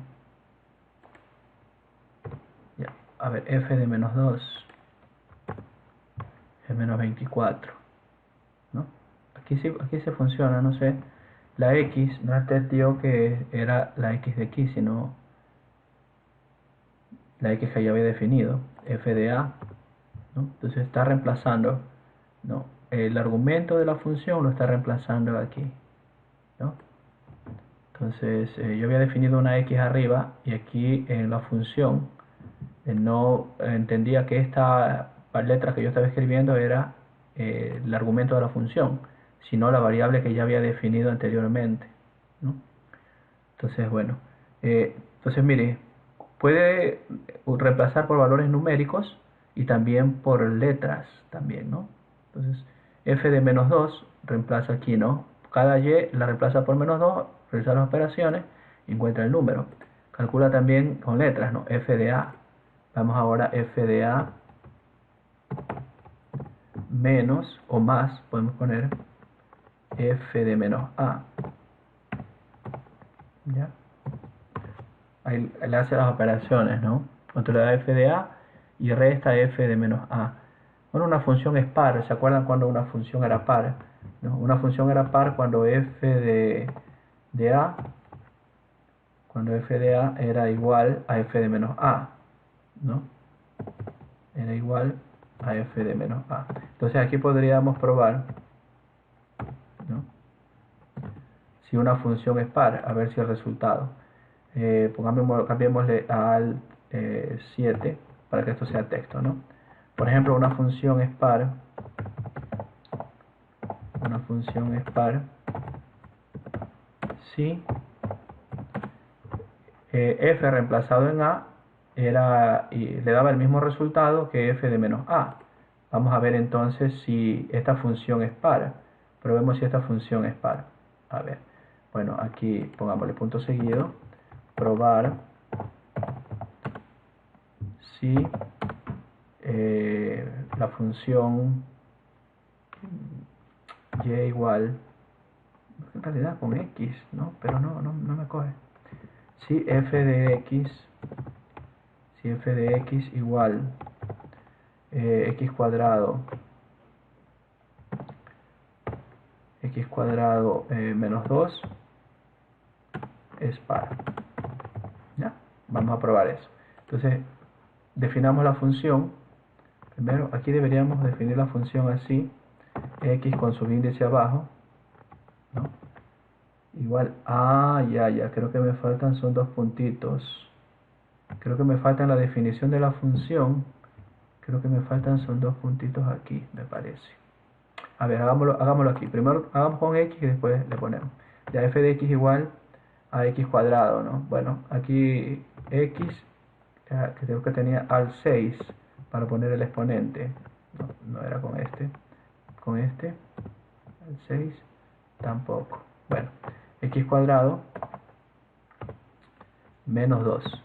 Ya, a ver, f de menos 2 es menos 24, ¿no? Aquí sí funciona, no sé. La x no entendió que era la x de aquí, sino la x que ya había definido, f de a, ¿no? Entonces está reemplazando, ¿no? El argumento de la función lo está reemplazando aquí, ¿no? Entonces yo había definido una x arriba y aquí en la función no entendía que esta letra que yo estaba escribiendo era el argumento de la función, sino la variable que ya había definido anteriormente, ¿no? Entonces, bueno, entonces mire, puede reemplazar por valores numéricos y también por letras también, ¿no? Entonces, f de menos 2 reemplaza aquí, ¿no? Cada y la reemplaza por menos 2, realiza las operaciones y encuentra el número. Calcula también con letras, ¿no? F de a. Vamos ahora f de a menos o más, podemos poner f de menos a. ¿Ya? Ahí le hace las operaciones, ¿no? Cuando le da f de a y resta f de menos a. Bueno, una función es par. ¿Se acuerdan cuando una función era par? ¿No? Una función era par cuando f de a, era igual a f de menos a, ¿no? Era igual a f de menos a. Entonces aquí podríamos probar, ¿no? Si una función es par, a ver si el resultado. Cambiémosle al 7 para que esto sea texto, ¿no? Por ejemplo, una función es par si f reemplazado en a era y le daba el mismo resultado que f de menos a, Vamos a ver entonces si esta función es par. Probemos si esta función es par. A ver, bueno, aquí pongámosle punto seguido, probar si la función y igual, en realidad con x, ¿no? Pero no me coge. Si f de x igual x cuadrado menos 2 es par. ¿Ya? Vamos a probar eso. Entonces, definamos la función. Primero, aquí deberíamos definir la función así, x con subíndice abajo, ¿no? Igual, ya, creo que me faltan son dos puntitos. Creo que me falta la definición de la función. Creo que me faltan son dos puntitos aquí, me parece. A ver, hagámoslo aquí. Primero hagamos con x y después le ponemos. Ya f de x igual a x cuadrado, ¿no? Bueno, aquí x, que creo que tenía al 6 para poner el exponente. No era con este. Con este, al 6, tampoco. Bueno, x cuadrado menos 2.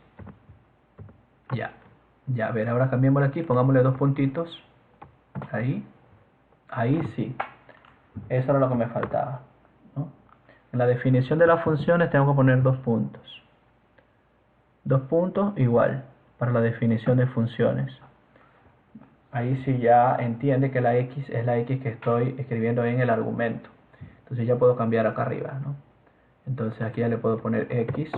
Ya, a ver, ahora cambiémoslo aquí, pongámosle dos puntitos. Ahí sí. Eso era lo que me faltaba, ¿no? En la definición de las funciones tengo que poner dos puntos. Dos puntos igual para la definición de funciones. Ahí sí ya entiende que la x es la x que estoy escribiendo en el argumento. Entonces ya puedo cambiar acá arriba, ¿no? Entonces aquí ya le puedo poner x,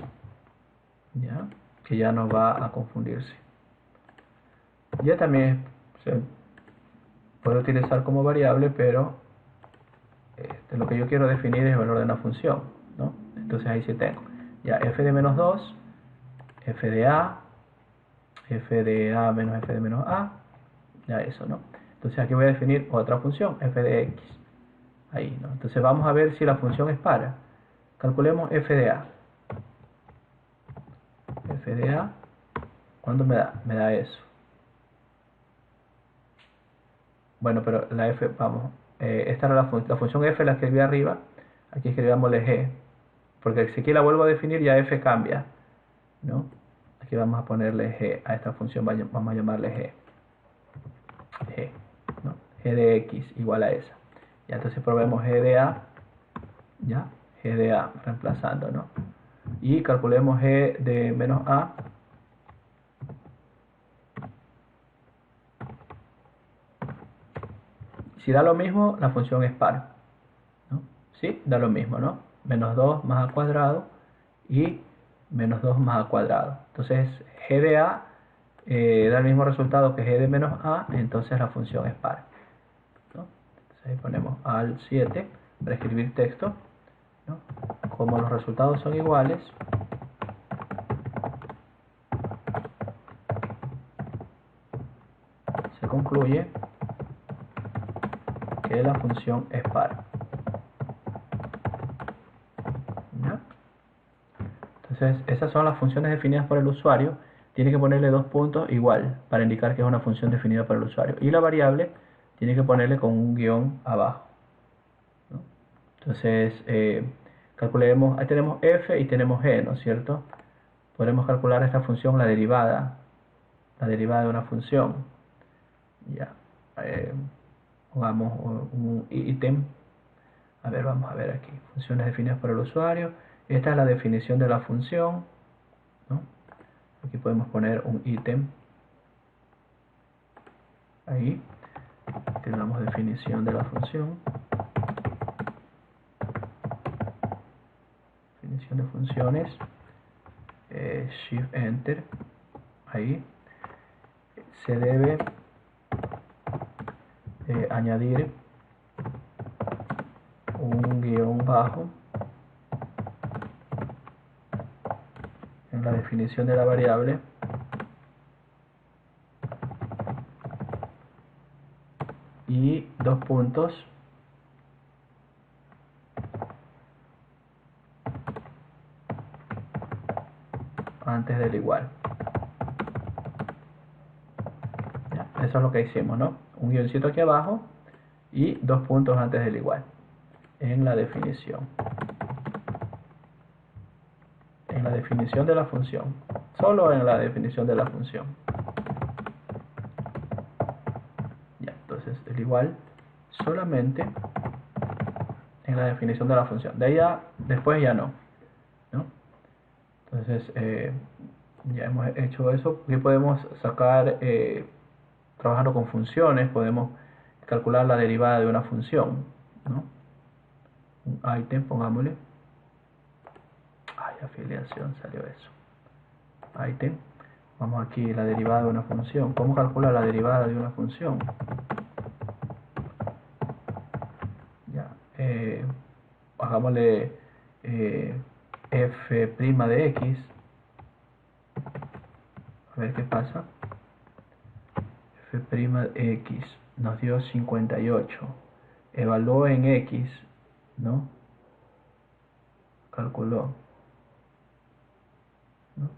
¿ya? Que ya no va a confundirse. Ya también se puede utilizar como variable, pero lo que yo quiero definir es el valor de una función, ¿no? Entonces ahí sí tengo. Ya f de menos 2, f de a menos f de menos a, ya eso, ¿no? Entonces aquí voy a definir otra función, f de x. Ahí, ¿no? Entonces vamos a ver si la función es para. Calculemos f de a. F de a, ¿cuánto me da? Me da eso. Bueno, pero la f, vamos, esta era la función f, la escribí arriba. Aquí escribámosle g, porque si aquí la vuelvo a definir ya f cambia, ¿no? Aquí vamos a ponerle g a esta función, vamos a llamarle g, ¿no? G de x igual a esa. Ya, entonces probemos g de a, ya, g de a, reemplazando, ¿no? Y calculemos g de menos a. Si da lo mismo, la función es par, ¿no? ¿Sí? Da lo mismo, ¿no? Menos 2 más a cuadrado y menos 2 más a cuadrado. Entonces, g de a da el mismo resultado que g de menos a, entonces la función es par, ¿no? Entonces ahí ponemos al 7 para escribir texto, ¿no? Como los resultados son iguales, se concluye que la función es par. ¿Ya? Entonces, esas son las funciones definidas por el usuario. Tiene que ponerle dos puntos igual para indicar que es una función definida por el usuario. Y la variable tiene que ponerle con un guión abajo, ¿no? Entonces, calculemos, ahí tenemos f y tenemos g, ¿no es cierto? Podemos calcular esta función, la derivada de una función. Ya, pongamos un ítem. A ver, vamos a ver aquí, funciones definidas por el usuario. Esta es la definición de la función, ¿no? Aquí podemos poner un ítem. Ahí tenemos definición de la función. Definición de funciones. Shift Enter. Ahí. Se debe añadir un guión bajo en la definición de la variable y dos puntos antes del igual. Ya, eso es lo que hicimos, ¿no? un guioncito aquí abajo y 2 puntos antes del igual en la definición. En la definición de la función, solo en la definición de la función. Ya, entonces el igual solamente en la definición de la función. De ahí ya, después ya no, ¿no? Entonces ya hemos hecho eso. Aquí podemos sacar, trabajando con funciones, podemos calcular la derivada de una función, ¿no? Un ítem, pongámosle. Ay, afiliación, salió eso. Ítem. Vamos aquí, la derivada de una función. ¿Cómo calcular la derivada de una función? Ya, hagámosle f' de x. A ver qué pasa. F' de x nos dio 58. Evaluó en x, ¿no? Calculó, ¿no?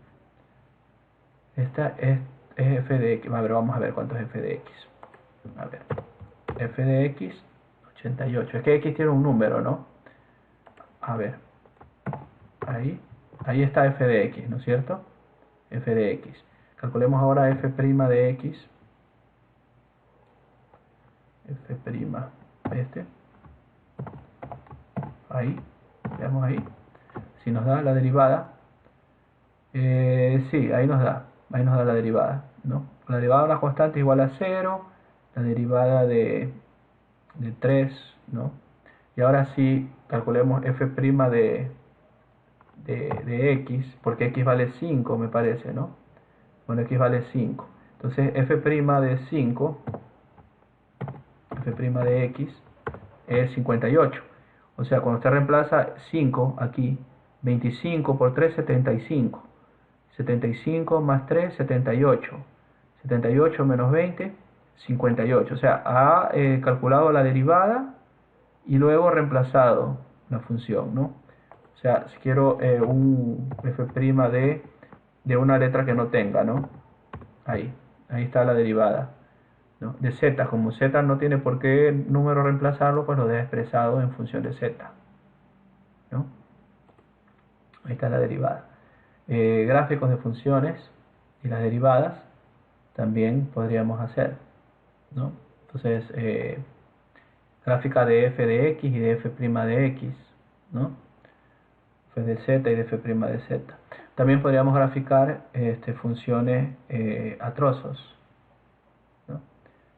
Esta es f de x. A ver, vamos a ver cuánto es f de x. A ver, f de x, 88. Es que x tiene un número, ¿no? A ver, ahí está f de x, ¿no es cierto? F de x. Calculemos ahora f' de x. F', ahí, veamos ahí, si nos da la derivada, sí, ahí nos da la derivada, ¿no? La derivada de una constante igual a 0, la derivada de 3, ¿no? Y ahora sí, calculemos f' de x, porque x vale 5, me parece, ¿no? Bueno, x vale 5. Entonces, f' de 5, f' de x, es 58. O sea, cuando usted reemplaza 5 aquí, 25 por 3, 75. 75 más 3, 78. 78 menos 20, 58. O sea, ha calculado la derivada y luego reemplazado la función, ¿no? O sea, si quiero un f' de una letra que no tenga, ¿no? Ahí está la derivada, ¿no? De z, como z no tiene por qué número reemplazarlo, pues lo deja expresado en función de z, ¿no? Ahí está la derivada. Gráficos de funciones y las derivadas también podríamos hacer, ¿no? Entonces, gráfica de f de x y de f' de x, ¿no? F de z y de f' de z. También podríamos graficar funciones a trozos, ¿no?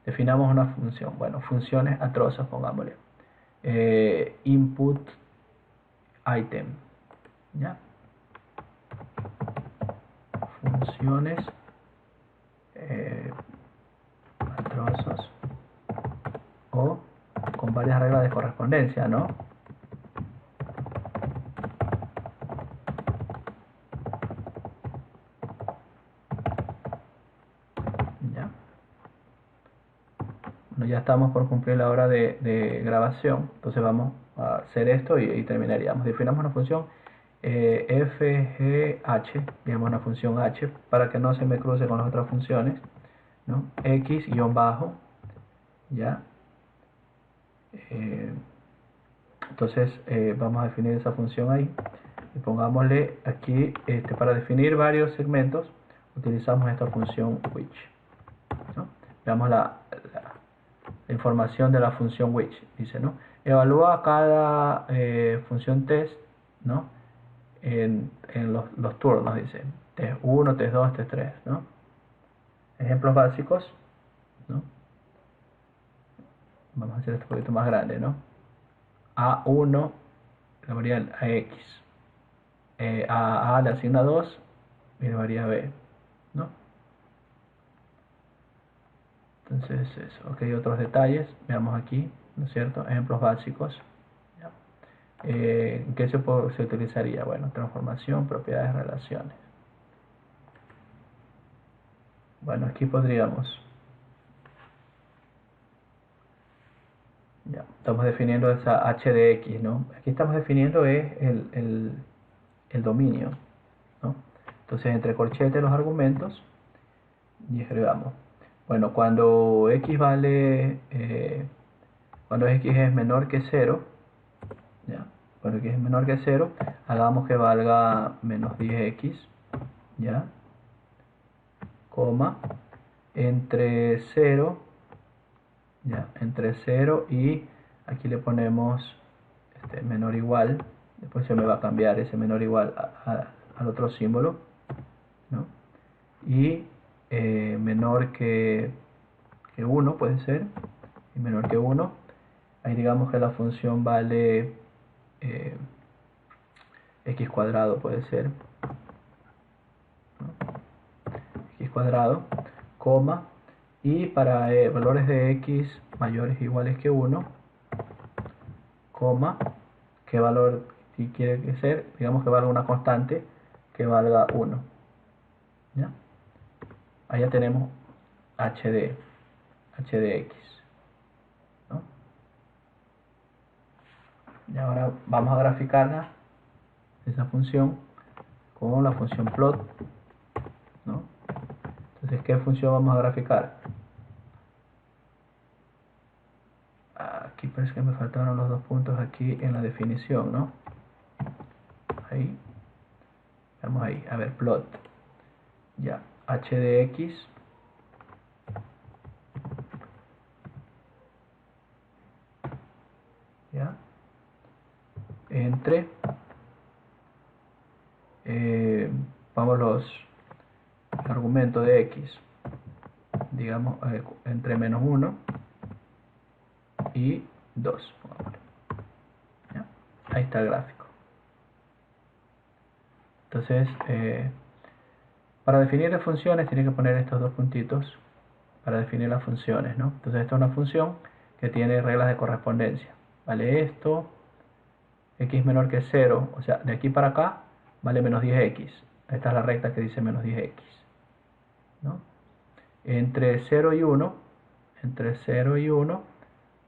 Definamos una función. Bueno, funciones a trozos, pongámosle. Input item, ¿ya? Funciones a trozos o con varias reglas de correspondencia, ¿no? ¿Ya? Bueno, ya estamos por cumplir la hora de grabación, entonces vamos a hacer esto y terminaríamos. Definamos una función fgh, digamos una función h, para que no se me cruce con las otras funciones, ¿no? X guión bajo, ¿ya? Entonces vamos a definir esa función ahí y pongámosle aquí, para definir varios segmentos utilizamos esta función which, ¿no? Veamos la información de la función which. Dice, ¿no? Evalúa cada función test, ¿no? en los turnos, dice test 1, test 2, test 3, ¿no? Ejemplos básicos, ¿no? Vamos a hacer esto un poquito más grande, ¿no? A1 le varía a X, a A le asigna 2 y le varía a B, ¿no? Entonces eso, ok, otros detalles, veamos aquí, ¿no es cierto? Ejemplos básicos. ¿Qué se utilizaría? Bueno, transformación, propiedades, relaciones. Bueno, aquí podríamos, ya, estamos definiendo esa h de x, ¿no? Aquí estamos definiendo es el dominio, ¿no? Entonces entre corchetes los argumentos y escribamos. Bueno, cuando x vale, cuando x es menor que 0, ¿ya? Cuando x es menor que 0, hagamos que valga menos 10x, ¿ya? Coma, entre 0, ¿ya? Entre 0 y aquí le ponemos menor igual, después se me va a cambiar ese menor igual al otro símbolo, ¿no? Y menor que 1 puede ser, y menor que 1, ahí digamos que la función vale x cuadrado puede ser, ¿no? X cuadrado, coma, y para valores de x mayores o iguales que 1, coma, ¿qué valor si quiere que ser? Digamos que valga una constante que valga 1, ¿ya? Ahí ya tenemos h de x, ¿no? Y ahora vamos a graficarla, esa función, con la función plot, ¿no? Entonces, ¿qué función vamos a graficar? Aquí parece que me faltaron los dos puntos aquí en la definición, ¿no? Ahí, vamos ahí, a ver, plot, ya, h de x, ya, entre, vamos el argumento de x, digamos, entre menos 1 y 2, ¿ya? Ahí está el gráfico. Entonces, para definir las funciones tiene que poner estos dos puntitos para definir las funciones, ¿no? Entonces esta es una función que tiene reglas de correspondencia. Vale esto, x menor que 0, o sea, de aquí para acá vale menos 10x. Esta es la recta que dice menos 10x, ¿no? Entre 0 y 1, entre 0 y 1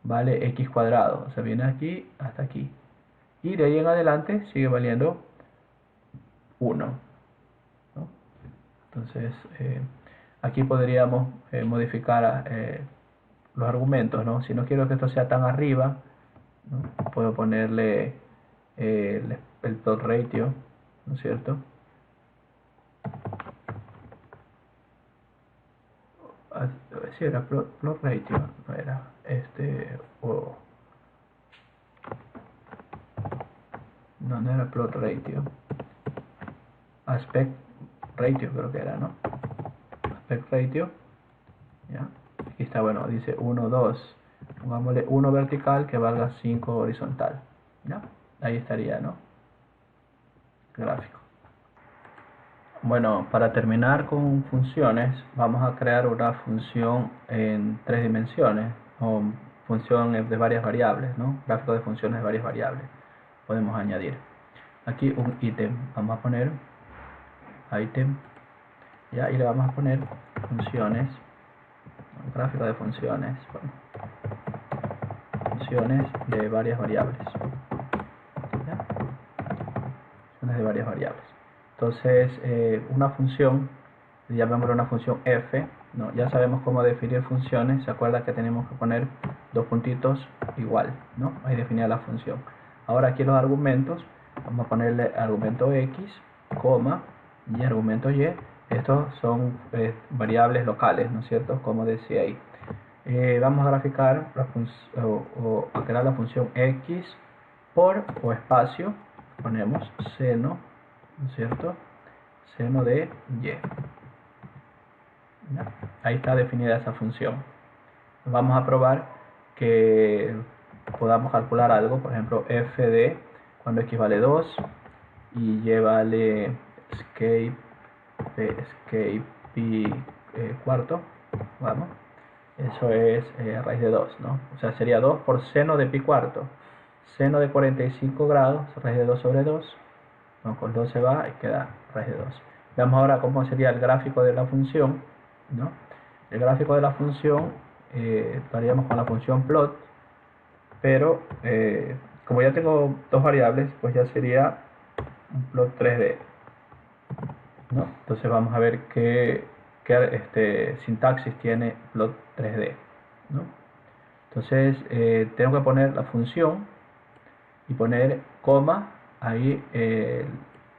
vale x cuadrado, o sea, viene aquí hasta aquí. Y de ahí en adelante sigue valiendo 1, ¿no? Entonces, aquí podríamos modificar los argumentos, ¿no? Si no quiero que esto sea tan arriba, ¿no? Puedo ponerle el plot ratio, ¿no es cierto? Si era plot ratio, no era no era plot ratio, aspect ratio creo que era, ¿no? Aspect ratio, ¿ya? Aquí está, bueno, dice 1, 2, pongámosle 1 vertical que valga 5 horizontal, ¿ya? Ahí estaría, ¿no? Gráfico. Bueno, para terminar con funciones, vamos a crear una función en 3 dimensiones, o función de varias variables, ¿no? Gráfico de funciones de varias variables. Podemos añadir aquí un ítem, vamos a poner item, ¿ya? Y le vamos a poner funciones, un gráfico de funciones, bueno, funciones de varias variables, ¿ya? Funciones de varias variables. Entonces, una función, llamémosle una función f, ¿no? Ya sabemos cómo definir funciones, se acuerda que tenemos que poner dos puntitos igual, ¿no? Ahí definida la función. Ahora aquí los argumentos, vamos a ponerle argumento x, coma, y argumento y. Estos son variables locales, ¿no es cierto? Como decía ahí. Vamos a graficar o a crear la función x por o espacio, ponemos seno, ¿no es cierto? Seno de y. ¿Ya? Ahí está definida esa función. Vamos a probar que podamos calcular algo, por ejemplo, f de cuando x vale 2 y y vale escape pi cuarto, vamos, eso es raíz de 2, ¿no? O sea, sería 2 por seno de pi cuarto, seno de 45 grados, raíz de 2 sobre 2, ¿no? Con 2 se va y queda raíz de 2. Veamos ahora cómo sería el gráfico de la función, ¿no? El gráfico de la función lo haríamos con la función plot, pero como ya tengo dos variables, pues ya sería un plot 3D, ¿no? Entonces vamos a ver qué qué sintaxis tiene plot 3D, ¿no? Entonces tengo que poner la función y poner coma ahí el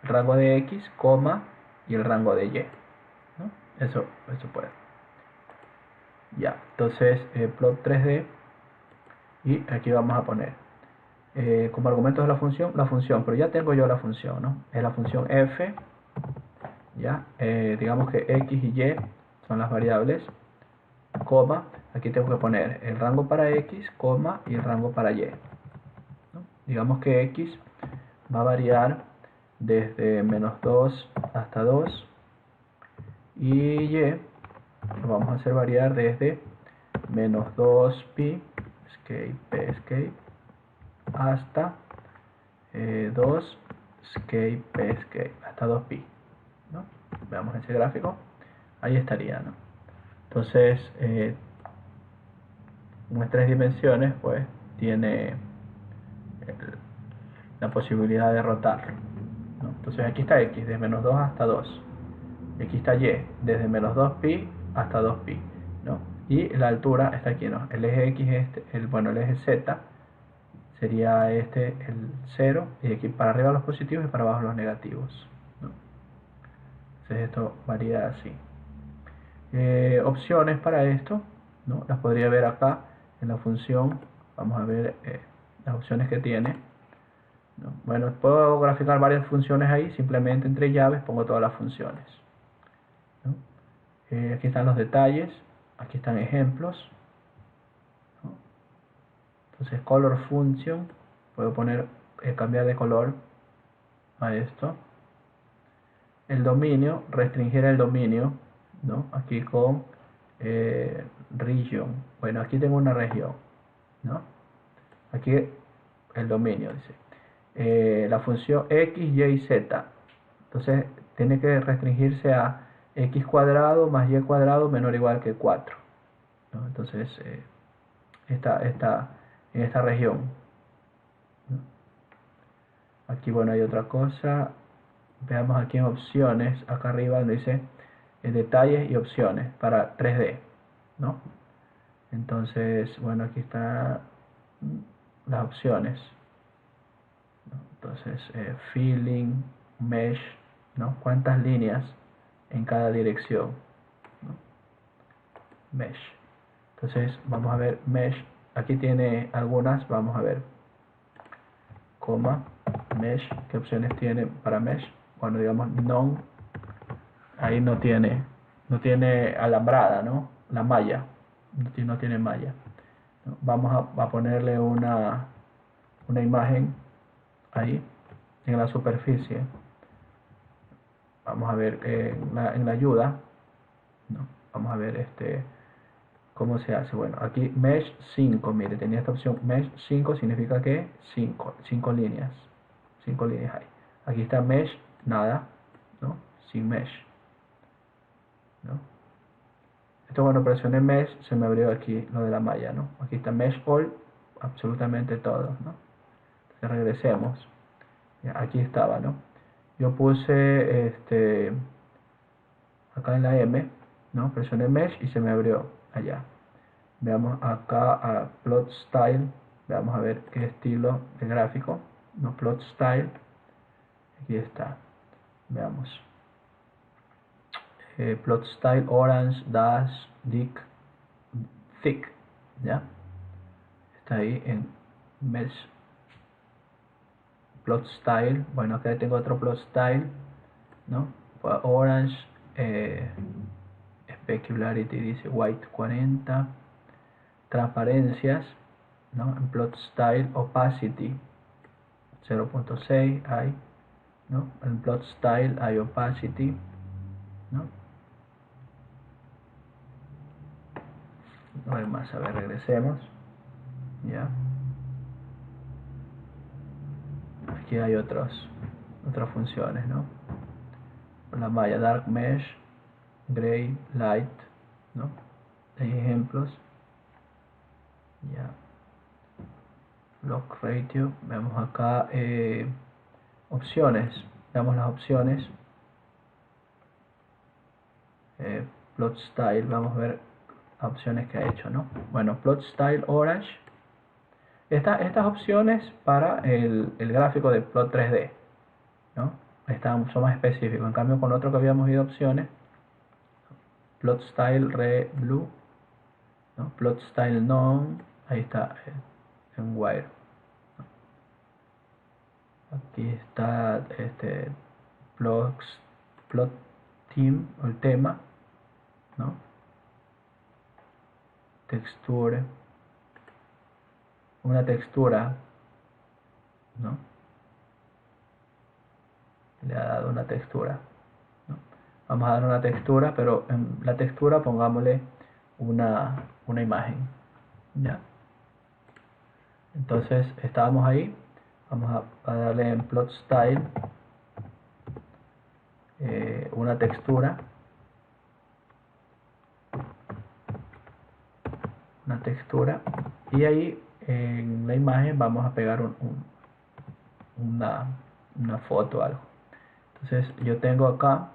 rango de X, coma y el rango de Y, ¿no? Eso puede. Ya, entonces plot 3D, y aquí vamos a poner como argumentos de la función, pero ya tengo yo la función, ¿no? Es la función f, ya, digamos que X y Y son las variables, coma, aquí tengo que poner el rango para X, coma, y el rango para Y, ¿no? Digamos que X va a variar desde -2 hasta 2, y Y lo vamos a hacer variar desde -2 pi, escape, p escape, hasta 2 escape, p escape, hasta 2 pi, ¿no? Veamos ese gráfico, ahí estaría, ¿no? Entonces en 3 dimensiones pues tiene la posibilidad de rotar, ¿no? Entonces aquí está X desde -2 hasta 2, y aquí está Y desde -2 pi hasta 2 pi, ¿no? Y la altura está aquí, ¿no? El eje X el eje Z sería el 0, y aquí para arriba los positivos y para abajo los negativos, ¿no? Entonces esto varía así. Opciones para esto, ¿no? Las podría ver acá en la función. Vamos a ver las opciones que tiene, ¿no? Bueno, puedo graficar varias funciones ahí, simplemente entre llaves pongo todas las funciones, ¿no? Aquí están los detalles, aquí están ejemplos, ¿no? Entonces color function, puedo poner, cambiar de color a esto. El dominio, restringir el dominio, ¿no? Aquí con region. Bueno, aquí tengo una región, ¿no? Aquí el dominio, dice. La función x, y, z. Entonces tiene que restringirse a x cuadrado más y cuadrado menor o igual que 4, ¿no? Entonces está en esta región, ¿no? Aquí, bueno, hay otra cosa. Veamos aquí en opciones, acá arriba donde dice detalles y opciones para 3D, ¿no? Entonces, bueno, aquí están las opciones, ¿no? Entonces, filling, mesh, ¿no? ¿Cuántas líneas en cada dirección, ¿no? Mesh. Entonces, vamos a ver mesh. Aquí tiene algunas, vamos a ver. Coma, mesh. ¿Qué opciones tiene para mesh? Bueno, digamos none. Ahí no tiene alambrada, ¿no? La malla. No tiene malla. Vamos a ponerle una imagen ahí en la superficie. Vamos a ver en la ayuda, ¿no? Vamos a ver cómo se hace. Bueno, aquí mesh 5, mire, tenía esta opción mesh 5, significa que 5 líneas. 5 líneas hay. Aquí está mesh, nada, ¿no? Sin mesh, ¿no? Esto cuando presioné mesh se me abrió aquí lo de la malla, ¿no? Aquí está mesh all, absolutamente todo, ¿no? Entonces regresemos. Ya, aquí estaba, ¿no? Yo puse acá en la M, ¿no? Presioné mesh y se me abrió allá. Veamos acá a plot style, vamos a ver qué estilo de gráfico, ¿no? Plot style, aquí está, veamos. Plot style orange dash thick, ¿ya? Está ahí en mesh plot style. Bueno, acá tengo otro plot style, ¿no? Orange specularity, dice white 40, transparencias, ¿no? En plot style opacity 0.6 hay, ¿no? En plot style hay opacity, ¿no? No hay más, a ver, regresemos, ya. Aquí hay otras funciones, ¿no? La malla dark mesh, gray, light, ¿no? Hay ejemplos, ya. Block ratio, vemos acá opciones, veamos las opciones. plot style, vamos a ver opciones que ha hecho, ¿no? Bueno, plot style orange. Estas opciones para el gráfico de plot 3D, ¿no? Son más específicos. En cambio, con otro que habíamos ido opciones, plot style red blue, ¿no? Plot style none, ahí está en wire. Aquí está plot theme o el tema, ¿no? Texture, una textura, ¿no? Le ha dado una textura, ¿no? Vamos a dar una textura, pero en la textura pongámosle una imagen, ¿ya? Entonces estábamos ahí, vamos a darle en plot style una textura, y ahí en la imagen vamos a pegar una foto o algo. Entonces yo tengo acá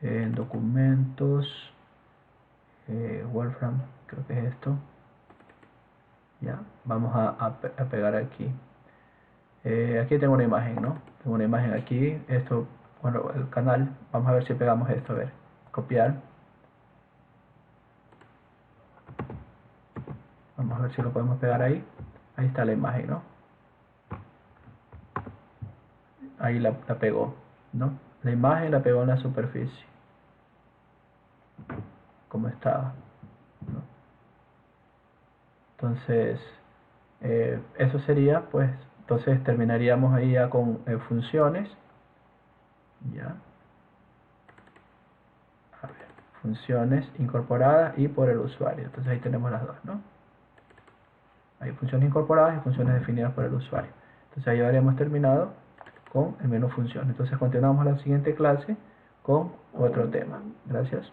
en documentos Wolfram, creo que es esto, ya, vamos a pegar aquí. Aquí tengo una imagen, ¿no? Tengo una imagen aquí, esto, bueno, el canal, vamos a ver si pegamos esto, a ver, copiar, vamos a ver si lo podemos pegar ahí. Ahí está la imagen, ¿no? Ahí la pegó, ¿no? La imagen la pegó en la superficie, como estaba, ¿no? Entonces, eso sería, pues, entonces terminaríamos ahí ya con funciones, ya. A ver, funciones incorporadas y por el usuario. Entonces ahí tenemos las dos, ¿no? Hay funciones incorporadas y funciones definidas por el usuario. Entonces ahí habríamos terminado con el menú funciones. Entonces continuamos la siguiente clase con otro tema. Gracias.